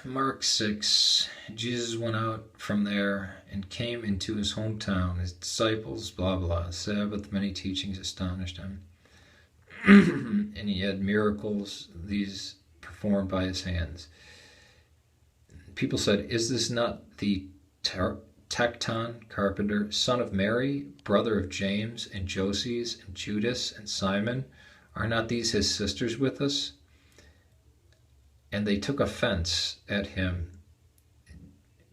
Mark 6, Jesus went out from there and came into his hometown. His disciples, blah, blah, Sabbath, many teachings astonished him. And he had miracles, these performed by his hands. People said, "Is this not the Tecton carpenter, son of Mary, brother of James and Joses and Judas and Simon? Are not these his sisters with us?" And they took offense at him.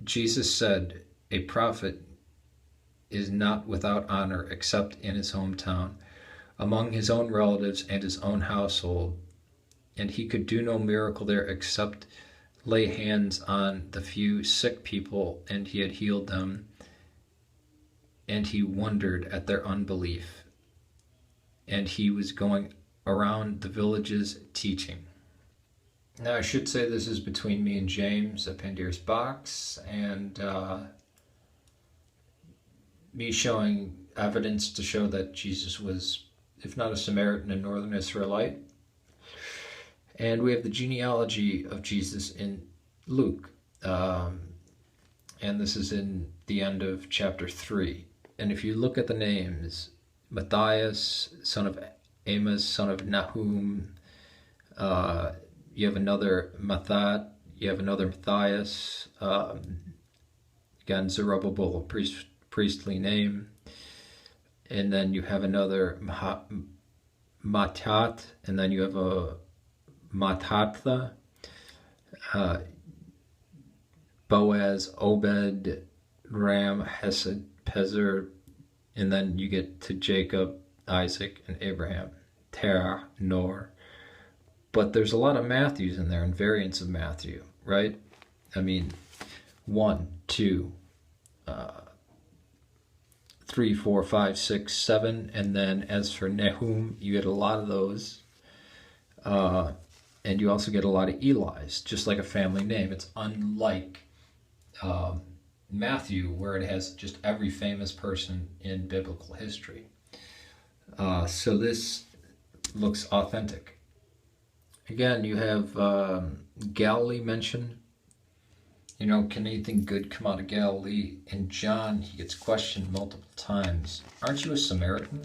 Jesus said, "A prophet is not without honor except in his hometown, among his own relatives and his own household." And he could do no miracle there except lay hands on the few sick people, and he had healed them. And he wondered at their unbelief. And he was going around the villages teaching. Now, I should say this is between me and James at Pandirasbox, and me showing evidence to show that Jesus was, if not a Samaritan, a northern Israelite. And we have the genealogy of Jesus in Luke. And this is in the end of chapter 3. And if you look at the names, Matthias, son of Amos, son of Nahum, you have another Mathat, you have another Matthias, again, Zerubbabel, a priestly name. And then you have another Matat, and then you have a Mathatha, Boaz, Obed, Ram, Hesed, Pezer, and then you get to Jacob, Isaac, and Abraham, Terah, Nor. But there's a lot of Matthews in there and variants of Matthew, right? I mean, 1, 2, 3, 4, 5, 6, 7, and then as for Nahum, you get a lot of those. And you also get a lot of Eli's, just like a family name. It's unlike Matthew, where it has just every famous person in biblical history. So this looks authentic. Again, you have Galilee mentioned. You know, can anything good come out of Galilee? In John, he gets questioned multiple times. Aren't you a Samaritan?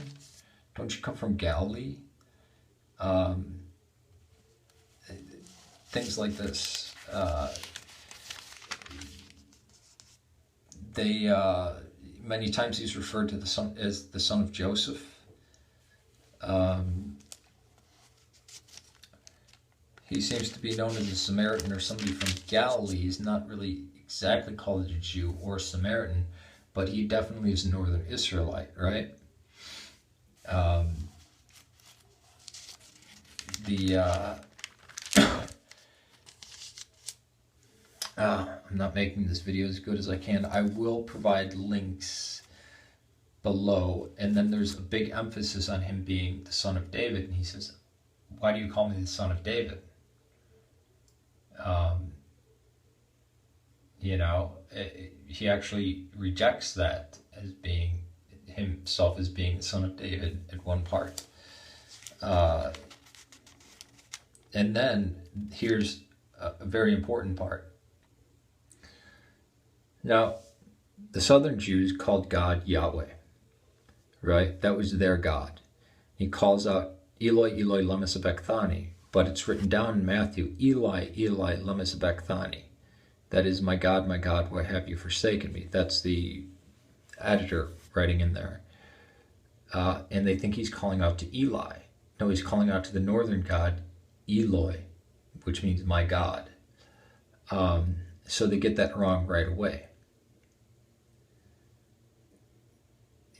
Don't you come from Galilee? Things like this. Many times he's referred to the son as the son of Joseph. He seems to be known as a Samaritan or somebody from Galilee. He's not really exactly called a Jew or Samaritan, but he definitely is a northern Israelite, right? I'm not making this video as good as I can. I will provide links below, and then there's a big emphasis on him being the son of David, and he says, "Why do you call me the son of David?" You know, he actually rejects that as being himself as being the son of David at one part. And then here's a very important part. Now, the southern Jews called God Yahweh, right? That was their God. He calls out, "Eloi, Eloi, lama sabachthani," but it's written down in Matthew, "Eli, Eli, lama sabachthani." That is, my God, why have you forsaken me?" That's the editor writing in there. And they think he's calling out to Eli. No, he's calling out to the northern God, Eloi, which means my God. So they get that wrong right away.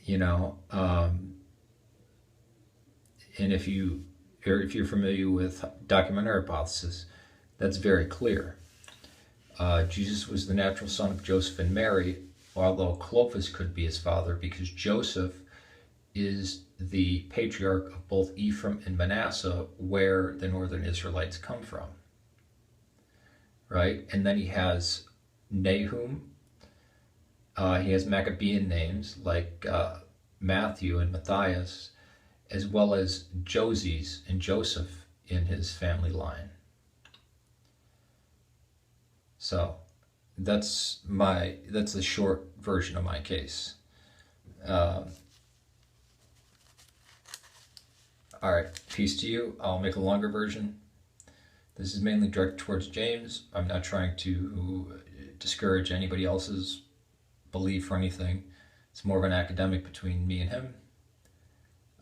You know, and if you're familiar with documentary hypothesis, that's very clear. Jesus was the natural son of Joseph and Mary, although Clopas could be his father because Joseph is the patriarch of both Ephraim and Manasseh, where the northern Israelites come from. Right? And then he has Nahum. He has Maccabean names like Matthew and Matthias, as well as Joses and Joseph in his family line. So that's the short version of my case. All right, peace to you. I'll make a longer version. This is mainly directed towards James. I'm not trying to discourage anybody else's belief or anything. It's more of an academic between me and him.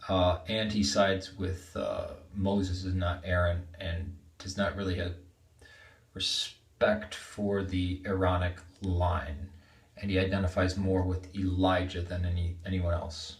And he sides with Moses and not Aaron, and does not really have respect for the Aaronic line. And he identifies more with Elijah than anyone else.